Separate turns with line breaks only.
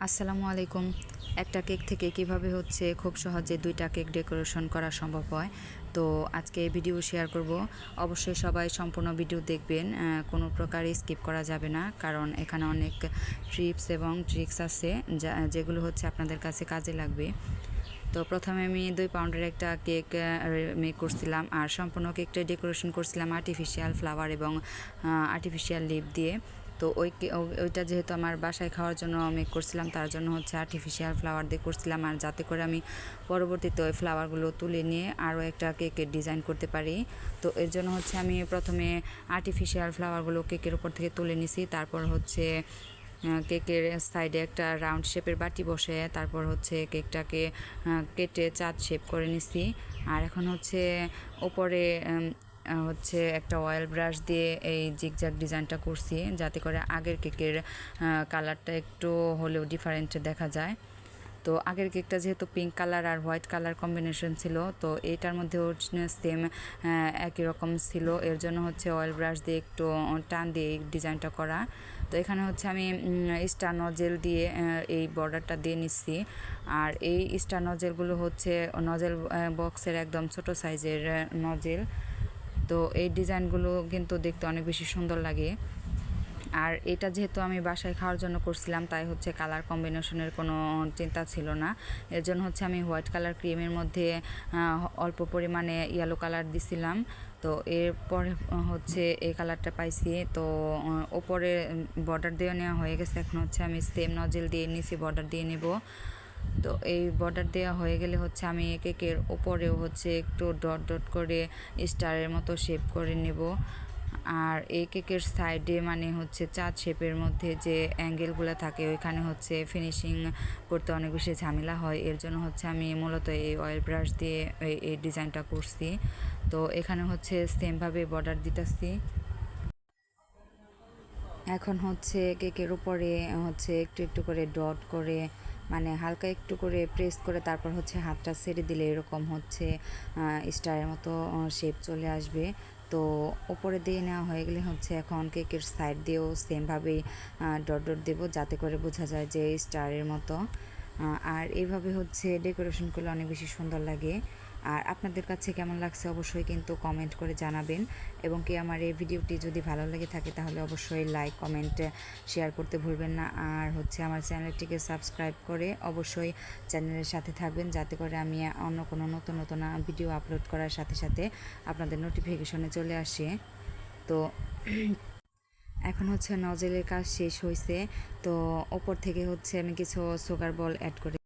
আসসালামু আলাইকুম। একটা কেক থেকে কিভাবে হচ্ছে খুব সহজে ২টা কেক ডেকোরেশন করা সম্ভব হয়। তো আজকে এই ভিডিও শেয়ার করব। অবশ্যই সবাই সম্পূর্ণ ভিডিও দেখবেন। কোনো প্রকারই স্কিপ করা যাবে না, কারণ এখানে অনেক টিপস এবং ট্রিক্স আছে যেগুলো হচ্ছে আপনাদের কাছে কাজে লাগবে। তো প্রথমে আমি ২ পাউন্ডের একটা কেক মেক করছিলাম, আর সম্পূর্ণ কেকটা ডেকোরেশন করছিলাম আর্টিফিশিয়াল ফ্লাওয়ার এবং আর্টিফিশিয়াল লিপ দিয়ে। তো ওইটা যেহেতু আমার বাসায় খাওয়ার জন্য মেক করছিলাম, তার জন্য হচ্ছে আর্টিফিশিয়াল ফ্লাওয়ার দিয়ে করছিলাম, আর যাতে করে আমি পরবর্তীতে ওই ফ্লাওয়ারগুলো তুলে নিয়ে আরও একটা কেকের ডিজাইন করতে পারি। তো এর জন্য হচ্ছে আমি প্রথমে আর্টিফিশিয়াল ফ্লাওয়ারগুলো কেকের উপর থেকে তুলে নিছি। তারপর হচ্ছে কেকের সাইডে একটা রাউন্ড শেপের বাটি বসে তারপর হচ্ছে কেকটাকে কেটে চাঁদ শেপ করে নিছি। আর এখন হচ্ছে ওপরে হচ্ছে একটা অয়েল ব্রাশ দিয়ে এই জিগজ্যাগ ডিজাইনটা করছি, যাতে করে আগের কেকের কালারটা একটু হলেও ডিফারেন্ট দেখা যায়। তো আগের কেকটা যেহেতু পিঙ্ক কালার আর হোয়াইট কালার কম্বিনেশন ছিল, তো এইটার মধ্যেও সেম একই রকম ছিল। এর জন্য হচ্ছে অয়েল ব্রাশ দিয়ে একটু টান দিয়ে এই ডিজাইনটা করা। তো এখানে হচ্ছে আমি স্টার নজেল দিয়ে এই বর্ডারটা দিয়ে নিচ্ছি। আর এই স্টার নজেলগুলো হচ্ছে নজেল বক্সের একদম ছোট সাইজের নজেল। তো এই ডিজাইনগুলো কিন্তু দেখতে অনেক বেশি সুন্দর লাগে। আর এটা যেহেতু আমি বাসায় খাওয়ার জন্য করছিলাম, তাই হচ্ছে কালার কম্বিনেশনের কোনো চিন্তা ছিল না। এর জন্য হচ্ছে আমি হোয়াইট কালার ক্রিমের মধ্যে অল্প পরিমাণে ইয়েলো কালার দিছিলাম। তো এরপরে হচ্ছে এই কালারটা পাইছি। তো ওপরে বর্ডার দিয়ে নেওয়া হয়ে গেছে। এখন হচ্ছে আমি সেম নজেল দিয়ে নিচে বর্ডার দিয়ে নেব। তো এই বর্ডার দেওয়া হয়ে গেলে হচ্ছে আমি কেকের ওপরেও হচ্ছে একটু ডট ডট করে স্টারের মতো শেপ করে নেব। আর এই কেকের সাইডে মানে হচ্ছে চাঁদ শেপের মধ্যে যে অ্যাঙ্গেলগুলো থাকে, ওইখানে হচ্ছে ফিনিশিং করতে অনেক বেশি ঝামেলা হয়। এর জন্য হচ্ছে আমি মূলত এই অয়েল ব্রাশ দিয়ে এই ডিজাইনটা করছি। তো এখানে হচ্ছে সেমভাবে বর্ডার দিতেছি। এখন হচ্ছে কেকের উপরে হচ্ছে একটু একটু করে ডট করে, মানে হালকা একটু করে প্রেস করে তারপর হচ্ছে হাতটা ছেড়ে দিলে এরকম হচ্ছে স্টারের মতো শেপ চলে আসবে। তো ওপরে দিয়ে নেওয়া হয়ে গেলে হচ্ছে এখন কেকের সাইড দিয়েও সেমভাবেই ডট ডট দেবো, যাতে করে বোঝা যায় যে স্টারের মতো। আর এইভাবে হচ্ছে ডেকোরেশন করলে অনেক বেশি সুন্দর লাগে। আর আপনাদের কাছে কেমন লাগছে অবশ্যই কিন্তু কমেন্ট করে জানাবেন, এবং কি আমার এই ভিডিওটি যদি ভালো লেগে থাকে তাহলে অবশ্যই লাইক কমেন্ট শেয়ার করতে ভুলবেন না। আর হচ্ছে আমার চ্যানেলটিকে সাবস্ক্রাইব করে অবশ্যই চ্যানেলের সাথে থাকবেন, যাতে করে আমি অন্য কোনো নতুন নতুন ভিডিও আপলোড করার সাথে সাথে আপনাদের নোটিফিকেশনে চলে আসে। তো এখন হচ্ছে নজেলের কাজ শেষ হয়েছে। তো ওপর থেকে হচ্ছে আমি কিছু সুগার বল অ্যাড করে